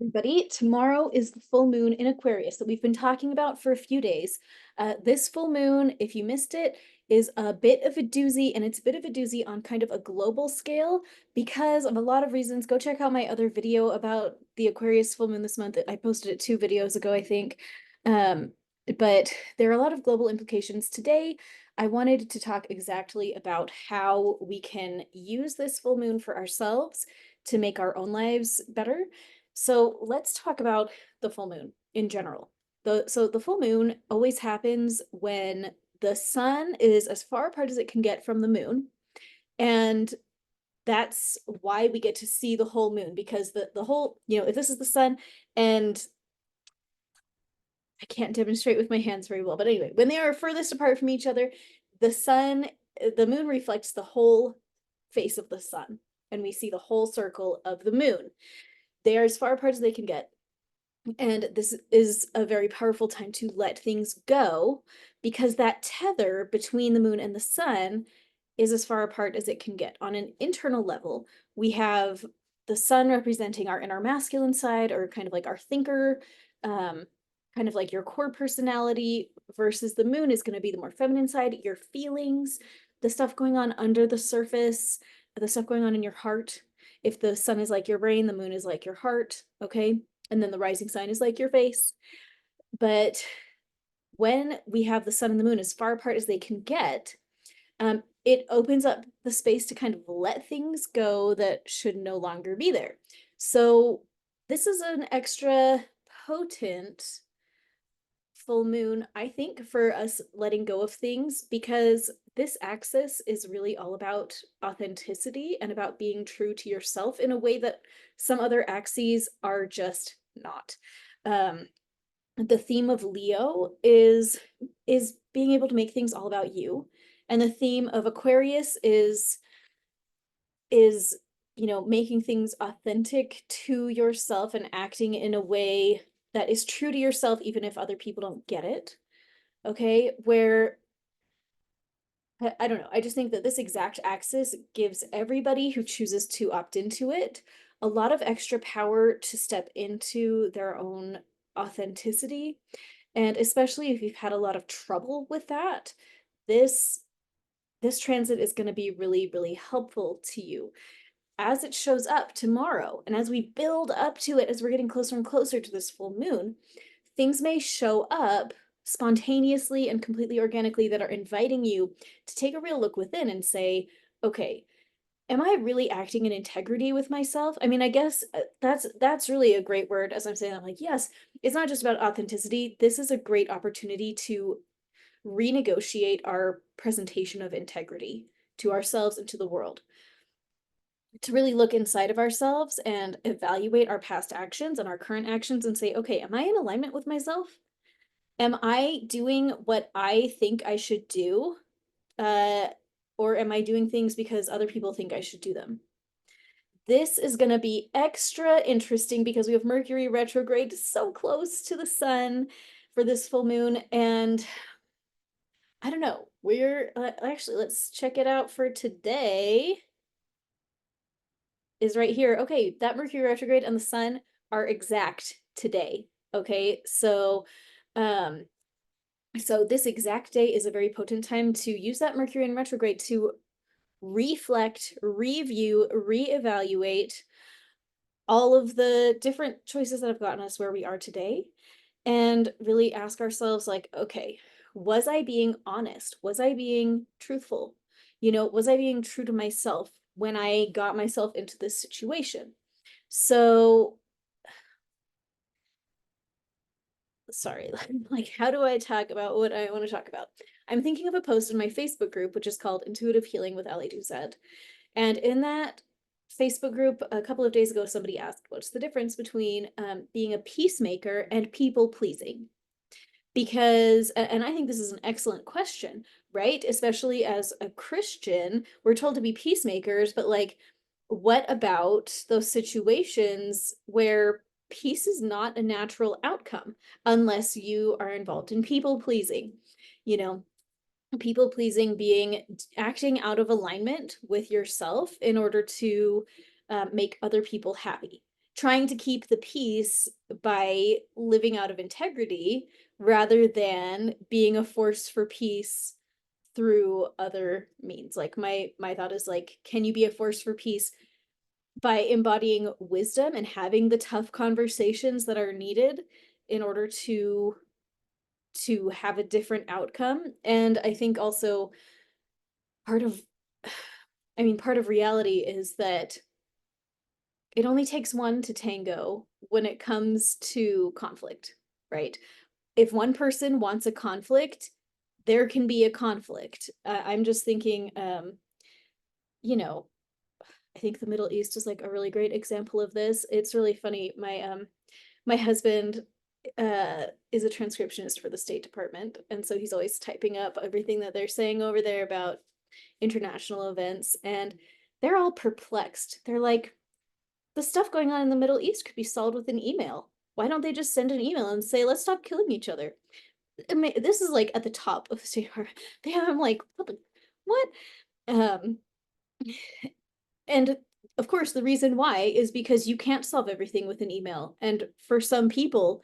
Everybody, tomorrow is the full moon in Aquarius that we've been talking about for a few days. This full moon, if you missed it, is a bit of a doozy, and it's a bit of a doozy on kind of a global scale because of a lot of reasons. Go check out my other video about the Aquarius full moon this month. I posted it 2 videos ago, I think. Um, but there are a lot of global implications today. I wanted to talk exactly about how we can use this full moon for ourselves to make our own lives better. So let's talk about the full moon in general. So the full moon always happens when the sun is as far apart as it can get from the moon. And that's why we get to see the whole moon, because the whole, if this is the sun, and I can't demonstrate with my hands very well, but anyway, when they are furthest apart from each other, the moon reflects the whole face of the sun, and we see the whole circle of the moon. They are as far apart as they can get. And this is a very powerful time to let things go, because that tether between the moon and the sun is as far apart as it can get. On an internal level, we have the sun representing our inner masculine side, or kind of like our thinker, um, kind of like your core personality, versus the moon is going to be the more feminine side, your feelings, the stuff going on under the surface, the stuff going on in your heart. If the sun is like your brain, the moon is like your heart, okay? And then the rising sign is like your face. But when we have the sun and the moon as far apart as they can get, it opens up the space to kind of let things go that should no longer be there. So this is an extra potent full moon, I think, for us letting go of things, because this axis is really all about authenticity and about being true to yourself in a way that some other axes are just not. Um, the theme of Leo is being able to make things all about you, and the theme of Aquarius is making things authentic to yourself and acting in a way that is true to yourself, even if other people don't get it. Okay, where I don't know, I just think that this exact axis gives everybody who chooses to opt into it a lot of extra power to step into their own authenticity. And especially if you've had a lot of trouble with that, this this transit is going to be really, really helpful to you as it shows up tomorrow. And as we build up to it, as we're getting closer and closer to this full moon, things may show up spontaneously and completely organically that are inviting you to take a real look within and say, okay, am I really acting in integrity with myself? I mean, I guess that's really a great word. As I'm saying, I'm like, yes, it's not just about authenticity. This is a great opportunity to renegotiate our presentation of integrity to ourselves and to the world, to really look inside of ourselves and evaluate our past actions and our current actions and say, okay, am I in alignment with myself? Am I doing what I think I should do? Uh, or am I doing things because other people think I should do them? This is going to be extra interesting because we have Mercury retrograde so close to the sun for this full moon. And I don't know, we're actually, let's check it out for today. Is right here. Okay, that Mercury retrograde and the sun are exact today. Okay, um, so this exact day is a very potent time to use that Mercury in retrograde to reflect, review, reevaluate all of the different choices that have gotten us where we are today, and really ask ourselves, like, okay, was I being honest? Was I being truthful? Was I being true to myself when I got myself into this situation? So, sorry, like, how do I talk about what I want to talk about? I'm thinking of a post in my Facebook group, which is called Intuitive Healing with Ali Duzet. And in that Facebook group, a couple of days ago, somebody asked, what's the difference between being a peacemaker and people pleasing? Because, and I think this is an excellent question, right? Especially as a Christian, we're told to be peacemakers, but like, what about those situations where peace is not a natural outcome unless you are involved in people pleasing? You know, people pleasing being acting out of alignment with yourself in order to make other people happy, trying to keep the peace by living out of integrity rather than being a force for peace through other means. Like my thought is like, can you be a force for peace by embodying wisdom and having the tough conversations that are needed in order to have a different outcome? And I think also part of I mean, part of reality is that it only takes one to tango when it comes to conflict, right? If one person wants a conflict, there can be a conflict. I'm just thinking, you know, I think the Middle East is like a really great example of this. It's really funny. My husband is a transcriptionist for the State Department, and so he's always typing up everything that they're saying over there about international events, and they're all perplexed. They're like, the stuff going on in the Middle East could be solved with an email. Why don't they just send an email and say, let's stop killing each other? I mean, this is like at the top of the State Department. I'm like, what? Um, and of course, the reason why is because you can't solve everything with an email. And for some people,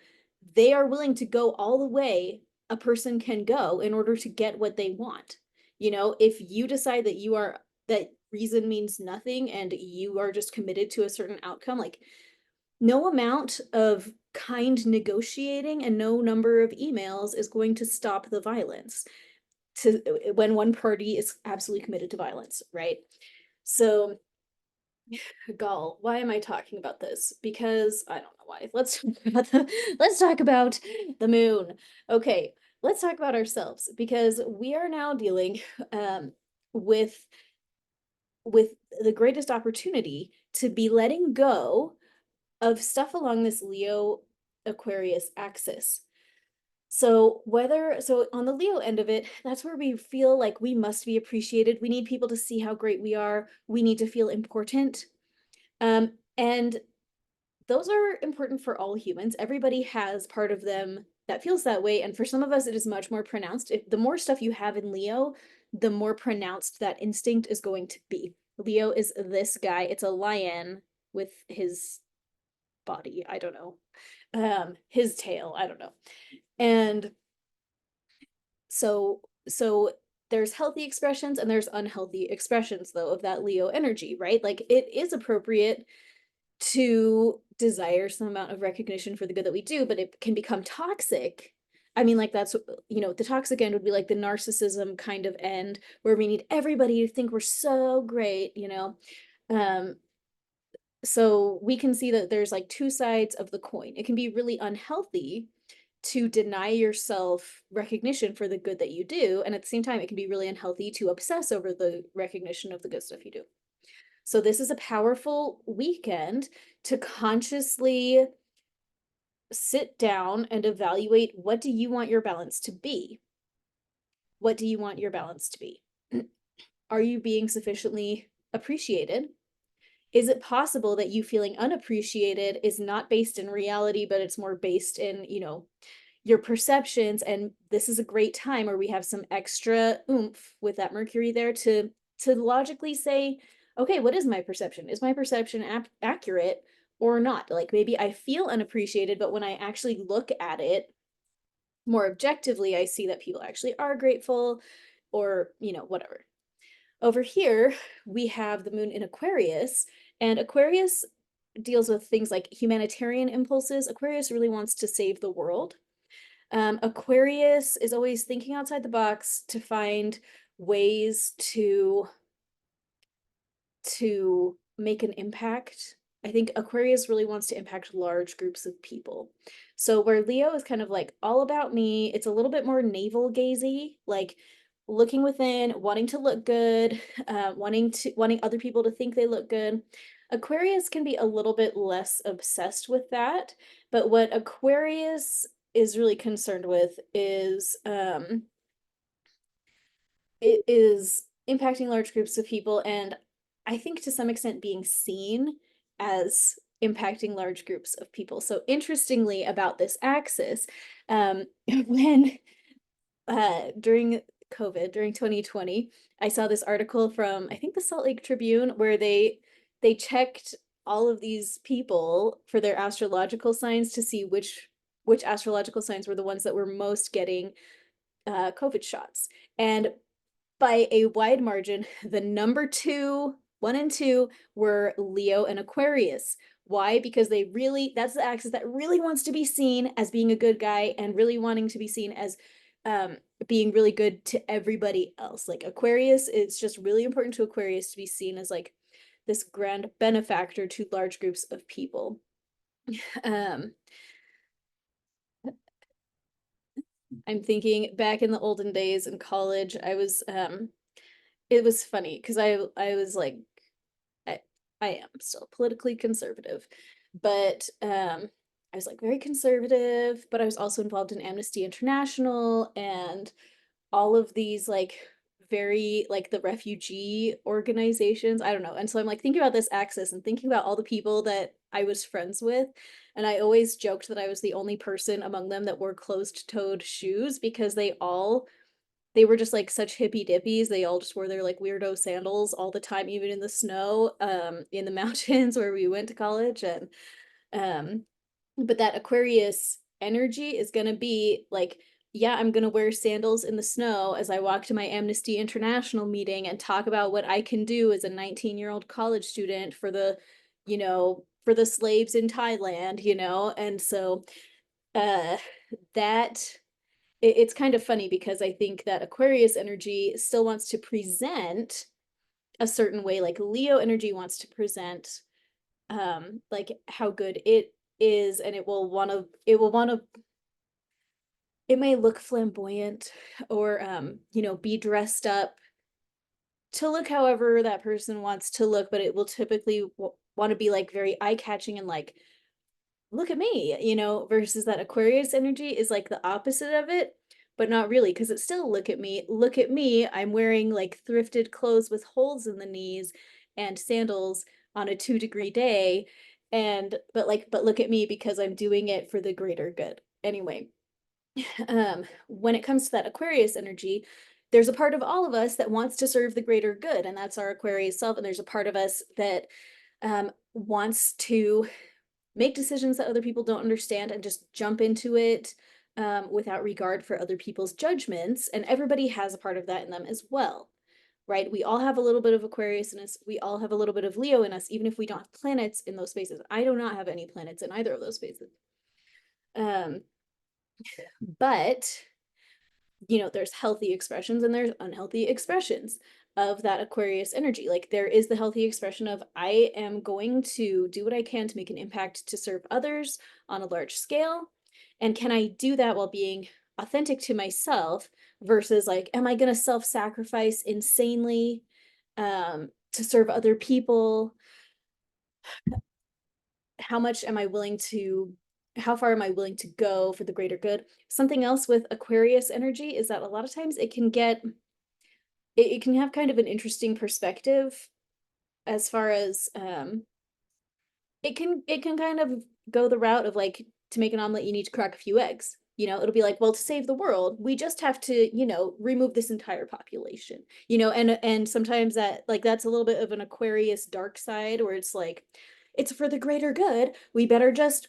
they are willing to go all the way a person can go in order to get what they want. You know, if you decide that that reason means nothing and you are just committed to a certain outcome, like no amount of kind negotiating and no number of emails is going to stop the violence to when one party is absolutely committed to violence, right? So Gall, why am I talking about this? Because I don't know why. Let's talk about the moon. Okay, let's talk about ourselves because we are now dealing um, with with the greatest opportunity to be letting go of stuff along this Leo Aquarius axis. So on the Leo end of it, that's where we feel like we must be appreciated. We need people to see how great we are. We need to feel important. And those are important for all humans. Everybody has part of them that feels that way. And for some of us, it is much more pronounced. If the more stuff you have in Leo, the more pronounced that instinct is going to be. Leo is this guy. It's a lion with his body. I don't know. His tail. I don't know. And so there's healthy expressions and there's unhealthy expressions though of that Leo energy, right? Like it is appropriate to desire some amount of recognition for the good that we do, but it can become toxic. I mean, like that's, the toxic end would be like the narcissism kind of end where we need everybody to think we're so great. Um, so we can see that there's like two sides of the coin. It can be really unhealthy to deny yourself recognition for the good that you do. And at the same time, it can be really unhealthy to obsess over the recognition of the good stuff you do. So this is a powerful weekend to consciously sit down and evaluate, what do you want your balance to be? What do you want your balance to be? Are you being sufficiently appreciated? Is it possible that you feeling unappreciated is not based in reality, but it's more based in, your perceptions? And this is a great time where we have some extra oomph with that Mercury there to logically say, okay, what is my perception? Is my perception accurate or not? Like maybe I feel unappreciated, but when I actually look at it more objectively, I see that people actually are grateful or, whatever. Over here, we have the moon in Aquarius, and Aquarius deals with things like humanitarian impulses. Aquarius really wants to save the world. Aquarius is always thinking outside the box to find ways to make an impact. I think Aquarius really wants to impact large groups of people. So where Leo is kind of like all about me, it's a little bit more navel gazy, like looking within, wanting to look good, wanting other people to think they look good. Aquarius can be a little bit less obsessed with that, but what Aquarius is really concerned with is it is impacting large groups of people, and I think to some extent being seen as impacting large groups of people. So interestingly about this axis, when during COVID, during 2020, I saw this article from I think the Salt Lake Tribune where they checked all of these people for their astrological signs to see which astrological signs were the ones that were most getting COVID shots. And by a wide margin, the number two, one and two were Leo and Aquarius. Why? Because that's the axis that really wants to be seen as being a good guy and really wanting to be seen as um, being really good to everybody else. Like Aquarius, it's just really important to Aquarius to be seen as like this grand benefactor to large groups of people. Um, I'm thinking back in the olden days in college, it was funny because I was like I I am still politically conservative, but I was like very conservative, but I was also involved in Amnesty International and all of these like very like the refugee organizations. I don't know. And so I'm like thinking about this axis and thinking about all the people that I was friends with. And I always joked that I was the only person among them that wore closed-toed shoes because they were just like such hippy dippies. They all just wore their like weirdo sandals all the time, even in the snow, in the mountains where we went to college. And um, but that Aquarius energy is gonna be like, yeah, I'm gonna wear sandals in the snow as I walk to my Amnesty International meeting and talk about what I can do as a 19-year-old college student for for the slaves in Thailand, and so uh that it's kind of funny because I think that Aquarius energy still wants to present a certain way, like Leo energy wants to present like how good it is, and it may look flamboyant or be dressed up to look however that person wants to look, but it will typically want to be like very eye-catching and like look at me, versus that Aquarius energy is like the opposite of it, but not really, because it's still look at me. I'm wearing like thrifted clothes with holes in the knees and sandals on a 2-degree day. But look at me because I'm doing it for the greater good. Anyway, when it comes to that Aquarius energy, there's a part of all of us that wants to serve the greater good, and that's our Aquarius self. And there's a part of us that wants to make decisions that other people don't understand and just jump into it without regard for other people's judgments. And everybody has a part of that in them as well, right? We all have a little bit of Aquarius in us. We all have a little bit of Leo in us, even if we don't have planets in those spaces. I do not have any planets in either of those spaces. Um, but there's healthy expressions and there's unhealthy expressions of that Aquarius energy. Like there is the healthy expression of I am going to do what I can to make an impact to serve others on a large scale. And can I do that while being authentic to myself versus like, am I going to self-sacrifice insanely to serve other people? How much am I willing to how far am I willing to go for the greater good? Something else with Aquarius energy is that a lot of times it can have kind of an interesting perspective as far as it can kind of go the route of like to make an omelet you need to crack a few eggs. It'll be like, well, to save the world we just have to remove this entire population, and sometimes that's a little bit of an Aquarius dark side where it's like it's for the greater good, we better just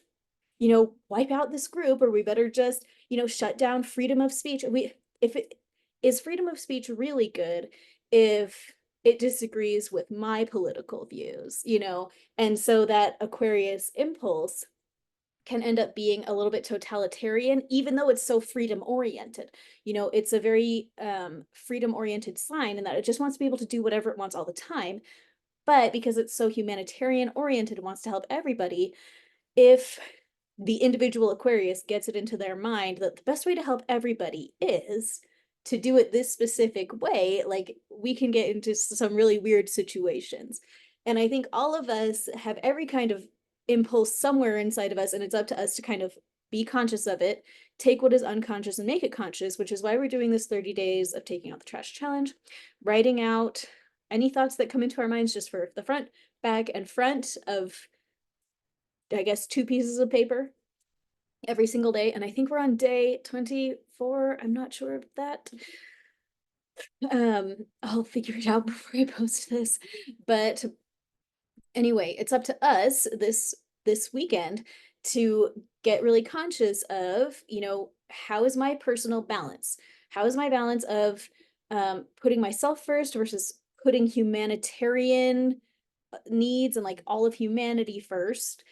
wipe out this group, or we better just shut down freedom of speech. We if it is freedom of speech really good if it disagrees with my political views, and so that Aquarius impulse can end up being a little bit totalitarian, even though it's so freedom oriented. It's a very freedom oriented sign, and that it just wants to be able to do whatever it wants all the time. But because it's so humanitarian oriented, it wants to help everybody. If the individual Aquarius gets it into their mind that the best way to help everybody is to do it this specific way, like we can get into some really weird situations. And I think all of us have every kind of impulse somewhere inside of us, and it's up to us to kind of be conscious of it, take what is unconscious and make it conscious, which is why we're doing this 30 days of taking out the trash challenge, writing out any thoughts that come into our minds just for the front, back, and front of, I guess, 2 pieces of paper every single day. And I think we're on day 24. I'm not sure of that. I'll figure it out before I post this. But Anyway, it's up to us this weekend to get really conscious of, how is my personal balance? How is my balance of putting myself first versus putting humanitarian needs and like all of humanity first?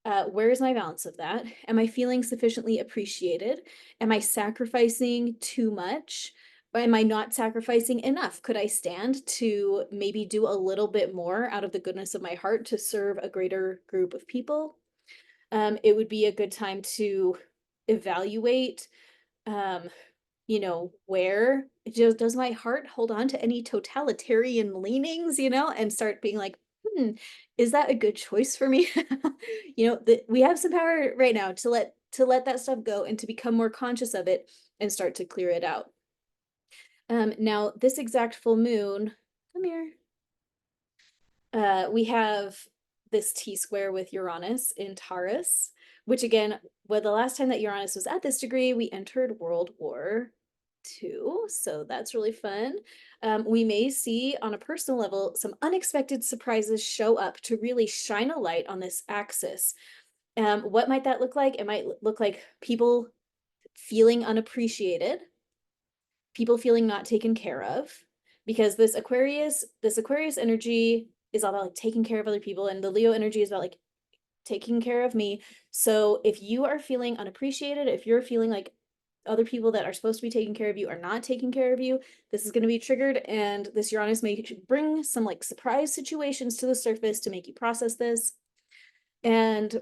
Where is my balance of that? Am I feeling sufficiently appreciated? Am I sacrificing too much? Or am I not sacrificing enough? Could I stand to maybe do a little bit more out of the goodness of my heart to serve a greater group of people? It would be a good time to evaluate, um, where does my heart hold on to any totalitarian leanings, and start being like, hmm, is that a good choice for me? We have some power right now to let that stuff go and to become more conscious of it and start to clear it out. Now this exact full moon, come here. We have this T square with Uranus in Taurus, which again, well, the last time that Uranus was at this degree, we entered World War II, so that's really fun. We may see on a personal level some unexpected surprises show up to really shine a light on this axis. What might that look like? It might look like people feeling unappreciated, people feeling not taken care of, because this Aquarius energy is all about like taking care of other people, and the Leo energy is about like taking care of me. So if you are feeling unappreciated, if you're feeling like other people that are supposed to be taking care of you are not taking care of you, this is going to be triggered, and this Uranus may bring some like surprise situations to the surface to make you process this. And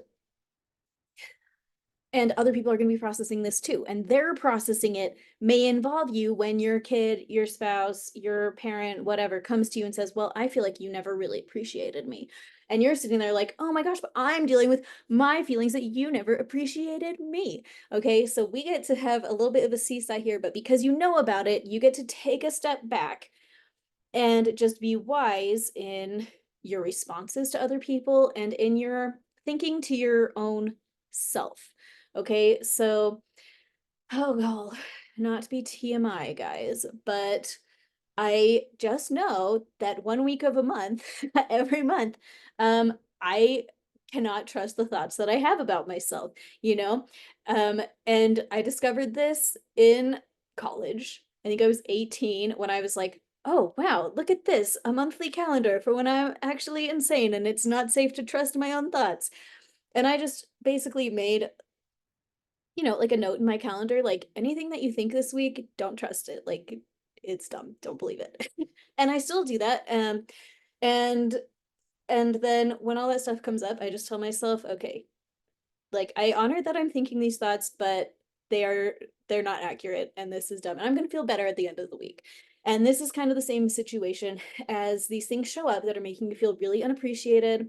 other people are going to be processing this too, and their processing it may involve you when your kid, your spouse, your parent, whatever, comes to you and says, well, I feel like you never really appreciated me, and you're sitting there like, oh my gosh, but I'm dealing with my feelings that you never appreciated me. Okay, so we get to have a little bit of a seesaw here, but because you know about it, you get to take a step back and just be wise in your responses to other people and in your thinking to your own self. Okay, so, oh, well, not to be TMI, guys, but I just know that 1 week of a month, every month, I cannot trust the thoughts that I have about myself, you know? And I discovered this in college. I think I was 18 when I was like, oh, wow, look at this, a monthly calendar for when I'm actually insane and it's not safe to trust my own thoughts. And I just basically made, like a note in my calendar, like anything that you think this week, don't trust it. Like it's dumb. Don't believe it. And I still do that. And and then when all that stuff comes up, I just tell myself, okay, like I honor that I'm thinking these thoughts, but they are they're not accurate and this is dumb. And I'm gonna feel better at the end of the week. And this is kind of the same situation as these things show up that are making you feel really unappreciated,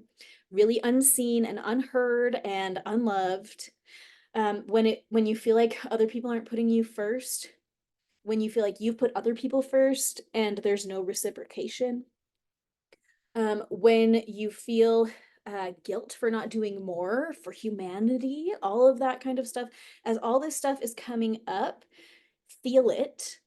really unseen and unheard and unloved. When you feel like other people aren't putting you first, when you feel like you've put other people first and there's no reciprocation, when you feel guilt for not doing more for humanity, all of that kind of stuff, as all this stuff is coming up, feel it.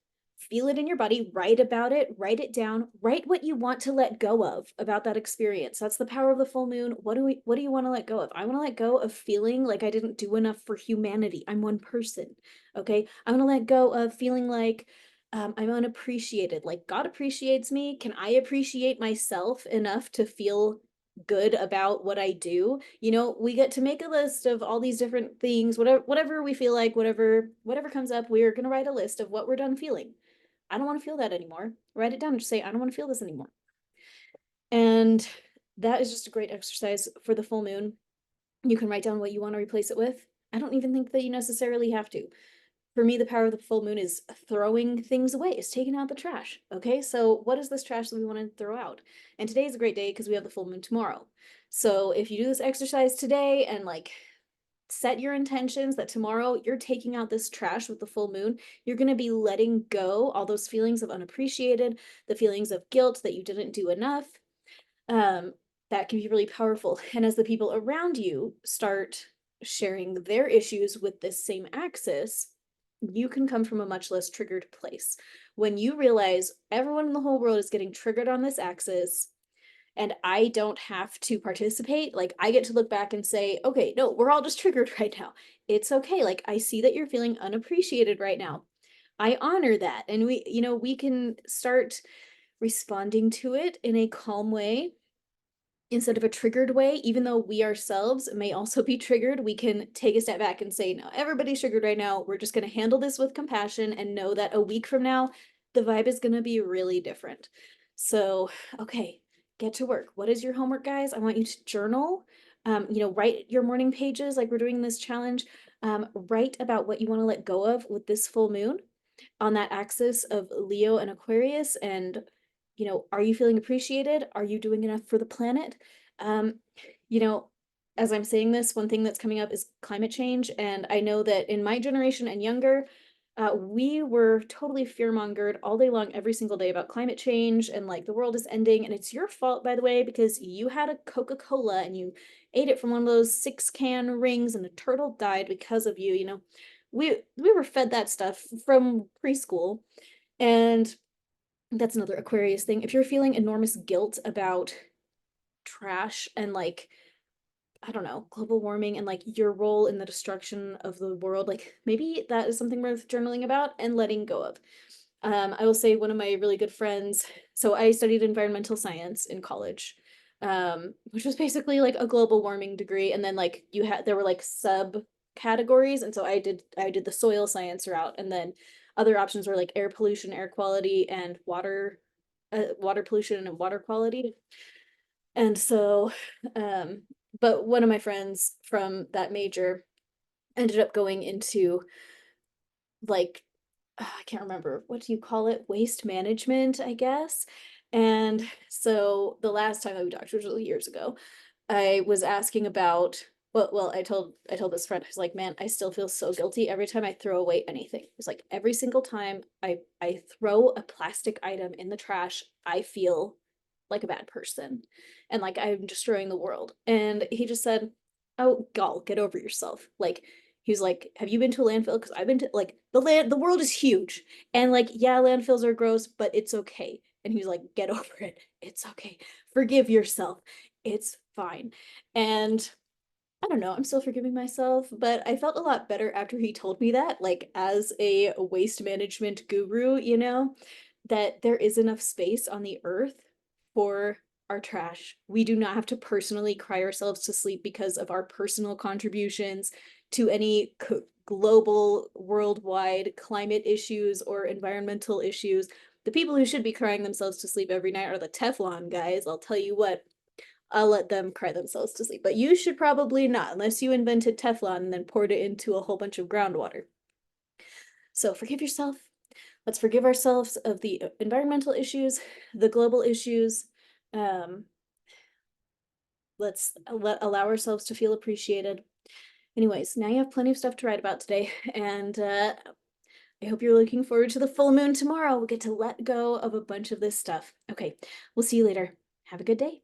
Feel it in your body, write about it, write it down, write what you want to let go of about that experience. That's the power of the full moon. What do you want to let go of? I want to let go of feeling like I didn't do enough for humanity. I'm one person. Okay? I want to let go of feeling like I'm unappreciated. Like God appreciates me. Can I appreciate myself enough to feel good about what I do? We get to make a list of all these different things, whatever we feel like, whatever comes up, we're gonna write a list of what we're done feeling. I don't want to feel that anymore. Write it down and just say, I don't want to feel this anymore. And that is just a great exercise for the full moon. You can write down what you want to replace it with. I don't even think that you necessarily have to. For me, the power of the full moon is throwing things away, is taking out the trash. Okay, so what is this trash that we want to throw out? And today is a great day because we have the full moon tomorrow. So if you do this exercise today and like set your intentions that tomorrow you're taking out this trash with the full moon, you're going to be letting go all those feelings of unappreciated, the feelings of guilt that you didn't do enough. Um, that can be really powerful. And as the people around you start sharing their issues with this same axis, you can come from a much less triggered place. When you realize everyone in the whole world is getting triggered on this axis, and I don't have to participate. Like, I get to look back and say, okay, no, we're all just triggered right now. It's okay. Like, I see that you're feeling unappreciated right now. I honor that. And we can start responding to it in a calm way instead of a triggered way. Even though we ourselves may also be triggered, we can take a step back and say, no, everybody's triggered right now. We're just going to handle this with compassion and know that a week from now, the vibe is going to be really different. So, okay, get to work. What is your homework, guys? I want you to journal. Write your morning pages like we're doing this challenge. Write about what you want to let go of with this full moon on that axis of Leo and Aquarius. And, are you feeling appreciated? Are you doing enough for the planet? Um, you know, as I'm saying this, one thing that's coming up is climate change. And I know that in my generation and younger, we were totally fear-mongered all day long, every single day about climate change and like the world is ending. And it's your fault, by the way, because you had a Coca-Cola and you ate it from one of those 6-can rings and a turtle died because of you. We were fed that stuff from preschool. And that's another Aquarius thing. If you're feeling enormous guilt about trash and like, I don't know, global warming and like your role in the destruction of the world, like maybe that is something worth journaling about and letting go of. I will say one of my really good friends, so I studied environmental science in college, which was basically like a global warming degree. And then like there were like sub categories. And so I did the soil science route. And then other options were like air pollution, air quality, and water pollution and water quality. And so, um, but one of my friends from that major ended up going into like I can't remember, what do you call it? Waste management, I guess. And so the last time that we talked, which was years ago, I was asking about I told this friend, I was like, man, I still feel so guilty every time I throw away anything. It's like every single time I throw a plastic item in the trash, I feel like a bad person and like I'm destroying the world. And he just said, oh, gall, get over yourself. Like he's like, have you been to a landfill? Because I've been to like the world is huge. And like, yeah, landfills are gross, but it's okay. And he's like, get over it. It's okay. Forgive yourself. It's fine. And I don't know, I'm still forgiving myself, but I felt a lot better after he told me that, like as a waste management guru, that there is enough space on the earth for our trash. We do not have to personally cry ourselves to sleep because of our personal contributions to any global, worldwide climate issues or environmental issues. The people who should be crying themselves to sleep every night are the Teflon guys. I'll tell you what, I'll let them cry themselves to sleep. But you should probably not, unless you invented Teflon and then poured it into a whole bunch of groundwater. So forgive yourself. Let's forgive ourselves of the environmental issues, the global issues. Um, let's allow ourselves to feel appreciated. Anyways, now you have plenty of stuff to write about today, and I hope you're looking forward to the full moon tomorrow. We'll get to let go of a bunch of this stuff. Okay, we'll see you later. Have a good day.